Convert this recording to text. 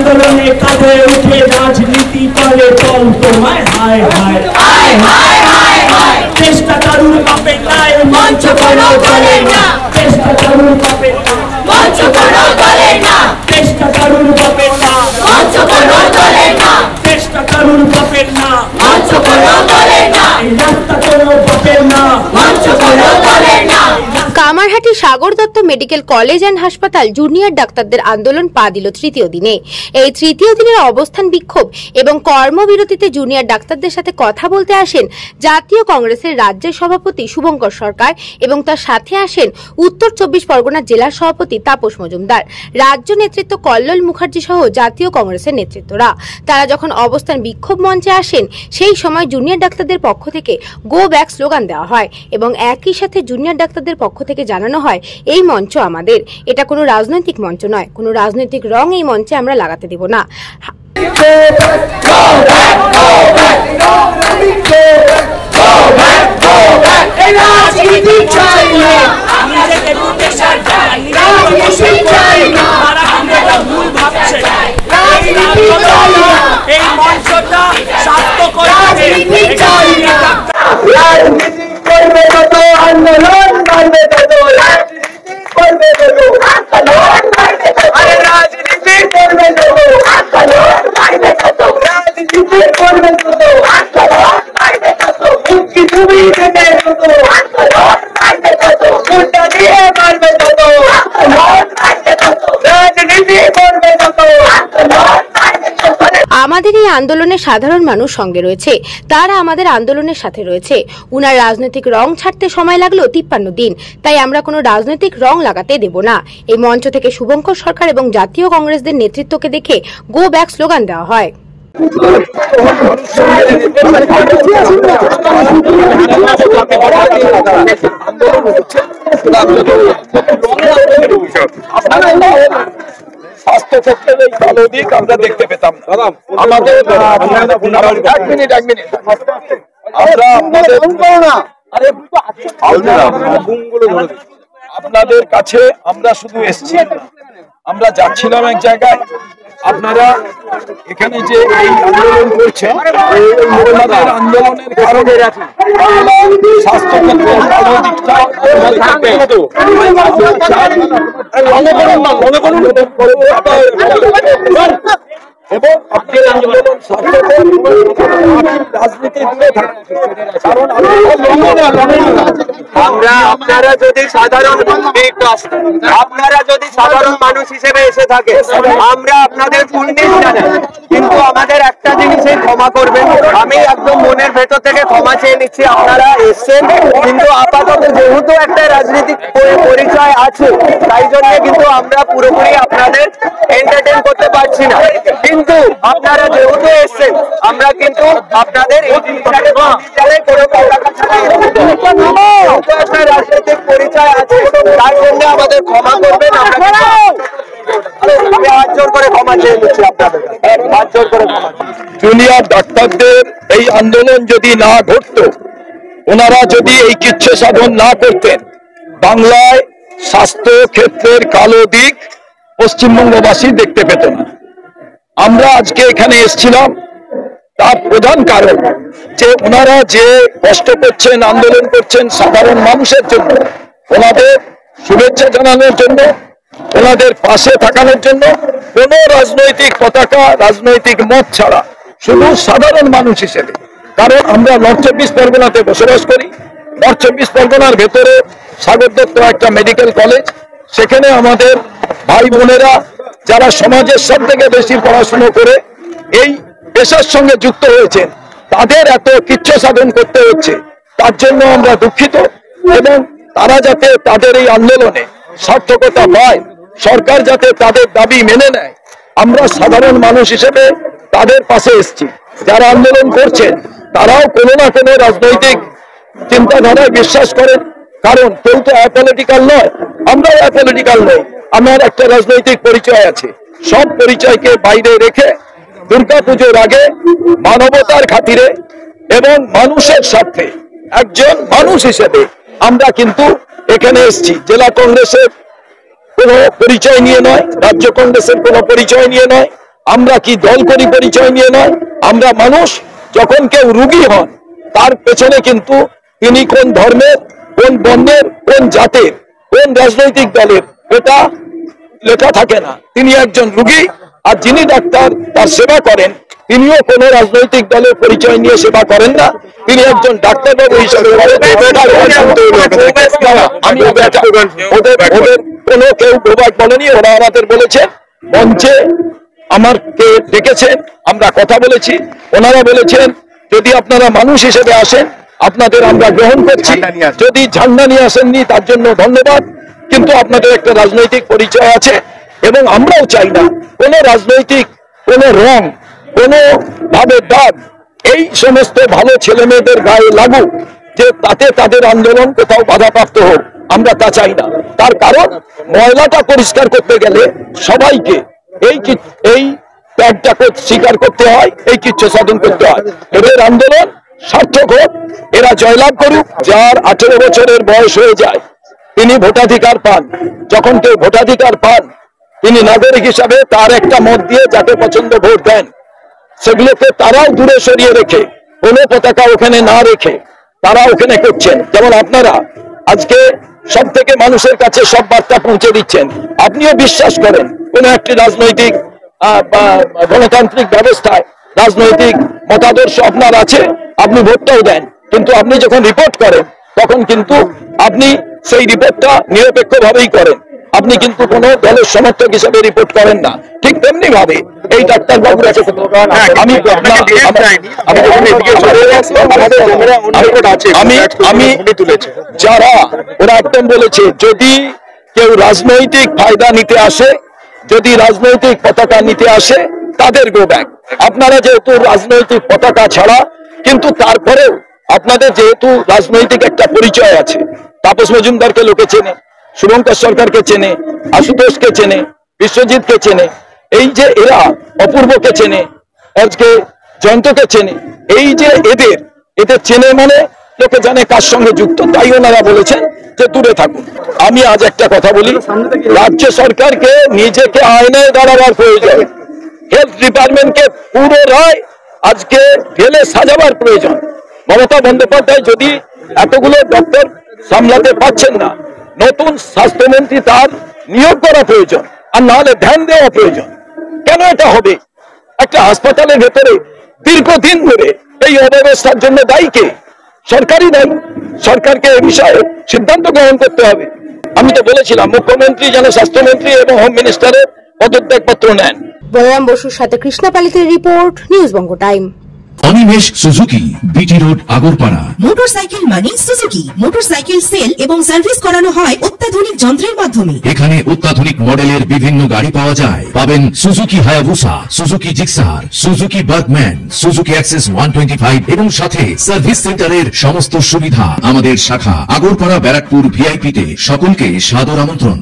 আন্দোলনে কাঁধে উঠে রাজনীতি করে দল তোমায় হায় হায় হায় হায় হায় হায় চেষ্টা কারুর পাপে নাই মঞ্চ কোনো গলে না চেষ্টা কারুর পাপে না মঞ্চ কোনো গলে না চেষ্টা কারুর পাপে না মঞ্চ কোনো গলে না চেষ্টা কারুর পাপে না মঞ্চ কোনো গলে না এই রাস্তা কোনো পাপে না মঞ্চ কোনো গলে না। Kamarhati Sagar Dutta medical college and হাসপাতাল জুনিয়র ডাক্তারদের আন্দোলন পা দিল তৃতীয় দিনে। এই তৃতীয় দিনের অবস্থান বিক্ষোভ এবং কর্মবিরতিতে জুনিয়র ডাক্তারদের সাথে কথা বলতে আসেন জাতীয় কংগ্রেসের রাজ্যের সভাপতি শুভঙ্কর সরকার এবং তার সাথে আসেন উত্তর 24 পরগনা জেলার সভাপতি তাপস মজুমদার, রাজ্য নেতৃত্ব কল্লোল মুখার্জি সহ জাতীয় কংগ্রেসের নেতৃত্বরা। তারা যখন অবস্থান বিক্ষোভ মঞ্চে আসেন সেই সময় জুনিয়র ডাক্তারদের পক্ষ থেকে গো ব্যাক স্লোগান দেওয়া হয় এবং একই সাথে জুনিয়র ডাক্তারদের পক্ষ থেকে জানানো হয় এই মঞ্চ আমাদের, এটা কোনো রাজনৈতিক মঞ্চ নয়, কোনো রাজনৈতিক রং এই মঞ্চে আমরা লাগাতে দেব না। এই মঞ্চটা স্বাস্থ্যকর রাজনীতি করবে তত আন্দোলন করবে তত রাজনীতি করবে তত আন্দোলন করবে তত আরে রাজনীতি করবে তত আন্দোলন করবে তত রাজনীতি করবে তত আন্দোলন করবে তত মুক্তি তুমি দেবে তত আন্দোলন করবে তত মুন্ডা দিয়ে মারবে তত আন্দোলন করবে তত রাজনীতি করবে তত আন্দোলন করবে তত। আমাদের এই আন্দোলনে সাধারণ মানুষ সঙ্গে রয়েছে, তারা আমাদের আন্দোলনের সাথে রয়েছে। উনার রাজনৈতিক রং ছাড়তে সময় লাগলো 53 দিন, তাই আমরা কোনো রাজনৈতিক রং লাগাতে দেব না। এই মঞ্চ থেকে শুভঙ্কর সরকার এবং জাতীয় কংগ্রেসদের নেতৃত্বকে দেখে গো ব্যাক স্লোগান দেওয়া হয়। স্বাস্থ্য ক্ষেত্রের এই ভালো দিক আমরা দেখতে পেতাম। আমাদের আপনাদের কাছে আমরা শুধু এসেছি, আমরা যাচ্ছিলাম এক জায়গায়, আপনারা এখানে যে এই আন্দোলন করছেন আমাদের আন্দোলনের কারণে স্বাস্থ্য ক্ষেত্রের ভালো দিকটা এবং আপনার আন্দোলন রাজনীতি দূরে থাকে, কারণ আপনারা যদি সাধারণ মানুষ হিসেবে এসে থাকে আমরা আপনাদের পুণ্যিস জানাই, কিন্তু আমাদের একটা জিনিসই ক্ষমা করবেন। আমি একদম মনের ভেতর থেকে ক্ষমা চেয়ে নিচ্ছি, আপনারা এসছেন কিন্তু আপাতত যেহেতু একটা রাজনৈতিক পরিচয় আছে তাই জন্য কিন্তু আমরা পুরোপুরি আপনাদের এন্টারটেইন করতে পারছি না, কিন্তু আপনারা যেহেতু এসছেন আমরা কিন্তু আপনাদের এই জিনিসটাকে কোনো পতাকা ছাড়া একটা রাজনৈতিক পরিচয় আছে তার জন্য আমাদের ক্ষমা করবেন। আমরা হাত জোর করে ক্ষমা চেয়ে নিচ্ছি আপনাদের, হাত জোর করে ক্ষমা। জুনিয়র ডাক্তারদের এই আন্দোলন যদি না ঘটত, ওনারা যদি এই কিচ্ছু সাধন না করতেন, বাংলায় স্বাস্থ্য ক্ষেত্রের কালো দিক পশ্চিমবঙ্গবাসী দেখতে পেত না। আমরা আজকে এখানে এসেছিলাম তার প্রধান কারণ যে ওনারা যে কষ্ট করছেন, আন্দোলন করছেন সাধারণ মানুষের জন্য, ওনাদের শুভেচ্ছা জানানোর জন্য, ওনাদের পাশে থাকানোর জন্য, কোনো রাজনৈতিক পতাকা রাজনৈতিক মত ছাড়া শুধু সাধারণ মানুষ হিসেবে। কারণ আমরা নর্থ 24 পরগনাতে বসবাস করি, নর্থ 24 পরগনার ভেতরে সাগর দত্ত একটা মেডিকেল কলেজ, সেখানে আমাদের ভাই বোনেরা যারা সমাজের সব থেকে বেশি পড়াশুনো করে এই পেশার সঙ্গে যুক্ত হয়েছেন তাদের এত কিচ্ছু সাধন করতে হচ্ছে, তার জন্য আমরা দুঃখিত। এবং তারা যাতে তাদের এই আন্দোলনে সার্থকতা পায়, সরকার যাতে তাদের দাবি মেনে নেয়, আমরা সাধারণ মানুষ হিসেবে তাদের পাশে এসেছি। যারা আন্দোলন করছেন তারাও কোনো না কোনো রাজনৈতিক চিন্তাধারায় বিশ্বাস করেন, কারণ কেউ তো অ্যাপলিটিক্যাল নয়, আমরাও অ্যাপলিটিক্যাল নই, আমার একটা রাজনৈতিক পরিচয় আছে। সব পরিচয়কে বাইরে রেখে দুর্গাপুজোর আগে মানবতার খাতিরে এবং মানুষের স্বার্থে একজন মানুষ হিসেবে আমরা কিন্তু এখানে এসেছি। জেলা কংগ্রেসের কোনো পরিচয় নিয়ে নয়, রাজ্য কংগ্রেসের কোনো পরিচয় নিয়ে নয়, আমরা কি দল করি পরিচয় নিয়ে নয়, আমরা মানুষ। যখন কেউ রুগী হন তার পেছনে কিন্তু তিনি কোন ধর্মের, কোন বর্ণের, কোন জাতের, কোন রাজনৈতিক দলের এটা লেখা থাকে না। তিনি একজন রুগী, আর যিনি ডাক্তার তার সেবা করেন তিনিও কোনো রাজনৈতিক দলের পরিচয় নিয়ে সেবা করেন না, তিনি একজন ডাক্তারবাবু হিসেবে ওদের কোনো কেউ প্রবাদ বলেনি। ওরা আমাদের বলেছে, মঞ্চে আমাকে ডেকেছেন, আমরা কথা বলেছি, ওনারা বলেছেন যদি আপনারা মানুষ হিসেবে আসেন আপনাদের আমরা গ্রহণ করছি, যদি ঝান্ডা নিয়ে আসেননি তার জন্য ধন্যবাদ, কিন্তু আপনাদের একটা রাজনৈতিক পরিচয় আছে এবং আমরাও চাই না কোনো রাজনৈতিক কোনো রং, কোনো ভাবে দাগ এই সমস্ত ভালো ছেলে মেয়েদের গায়ে লাগুক যে তাতে তাদের আন্দোলন কোথাও বাধাপ্রাপ্ত হোক, আমরা তা চাই না। তার কারণ ময়লাটা পরিষ্কার করতে গেলে সবাইকে এই ত্যাগটা স্বীকার করতে হয়, এই কিচ্ছু সাধন করতে হয়। এদের আন্দোলন সার্থক হোক, এরা জয়লাভ করুক। যার 18 বছরের বয়স হয়ে যায় তিনি ভোটাধিকার পান। যখন কেউ ভোটাধিকার পান তিনি নাগরিক হিসাবে তার একটা মত দিয়ে যাকে পছন্দ ভোট দেন, সেগুলোকে তারাও দূরে সরিয়ে রেখে, কোনো পতাকা ওখানে না রেখে তারা ওখানে করছেন। যেমন আপনারা আজকে সব থেকে মানুষের কাছে সব বার্তা পৌঁছে দিচ্ছেন, আপনিও বিশ্বাস করেন কোন একটি রাজনৈতিক গণতান্ত্রিক ব্যবস্থায় রাজনৈতিক মতাদর্শ আপনার আছে, আপনি ভোটটাও দেন, কিন্তু আপনি যখন রিপোর্ট করেন তখন কিন্তু আপনি সেই রিপোর্টটা নিরপেক্ষভাবেই করেন, আপনি কিন্তু কোনো দলের সমর্থক হিসেবে রিপোর্ট করেন না। ঠিক তেমনি ভাবে এই ডাক্তার বাবুর কাছে যারা ওরা একদম বলেছে যদি কেউ রাজনৈতিক ফায়দা নিতে আসে, যদি রাজনৈতিক পতাকা নিতে আসে তাদের গো ব্যাক। আপনারা যেহেতু রাজনৈতিক পতাকা ছাড়া, কিন্তু তারপরেও আপনাদের যেহেতু রাজনৈতিক একটা পরিচয় আছে, তাপস মজুমদারকে লোকে চেনে, শুভঙ্কর সরকারকে চেনে, আশুতোষকে চেনে, বিশ্বজিৎকে চেনে, এই যে এরা অপূর্বকে চেনে, আজকে জয়ন্তকে চেনে, এই যে এদের চেনে মানে লোকে জানে কার সঙ্গে যুক্ত, তাই ওনারা বলেছেন যে দূরে থাকুন। আমি আজ একটা কথা বলি, রাজ্য সরকারকে নিজেকে আয়নায় দাঁড়াবার প্রয়োজন, হেলথ ডিপার্টমেন্টকে পুরো রায় আজকে ঢেলে সাজাবার প্রয়োজন। মমতা বন্দ্যোপাধ্যায় যদি এতগুলো ডক্টর সামলাতে পারছেন না, নতুন স্বাস্থ্যমন্ত্রী তার নিয়োগ করা প্রয়োজন, আর নাহলে ধ্যান দেওয়া প্রয়োজন। কেন এটা হবে? একটা হাসপাতালের ভেতরে দীর্ঘদিন ধরে এই অব্যবস্থার জন্য দায়ী কে? সরকারই দায়ী। সরকারকে এ বিষয়ে সিদ্ধান্ত গ্রহণ করতে হবে। আমি তো বলেছিলাম মুখ্যমন্ত্রী যেন স্বাস্থ্যমন্ত্রী এবং হোম মিনিস্টারের পদত্যাগপত্র নেন। বলরাম বসুর সাথে কৃষ্ণা পালিতের report, news Banga time. Animesh Suzuki, BT road, Agarpara. Motorcycle মানে সুজুকি। মোটরসাইকেল সেল এবং সার্ভিস করানো হয় অত্যাধুনিক যন্ত্রের মাধ্যমে। এখানে অত্যাধুনিক মডেলের বিভিন্ন গাড়ি পাওয়া যায়। পাবেন Suzuki Hayabusa, Suzuki Gixxer, Suzuki Bergman, Suzuki access 125 এবং সাথে সার্ভিস সেন্টারের সমস্ত সুবিধা। আমাদের শাখা আগরপাড়া ব্যারাকপুর ভিআইপিতে। সকলকে সাদর আমন্ত্রণ।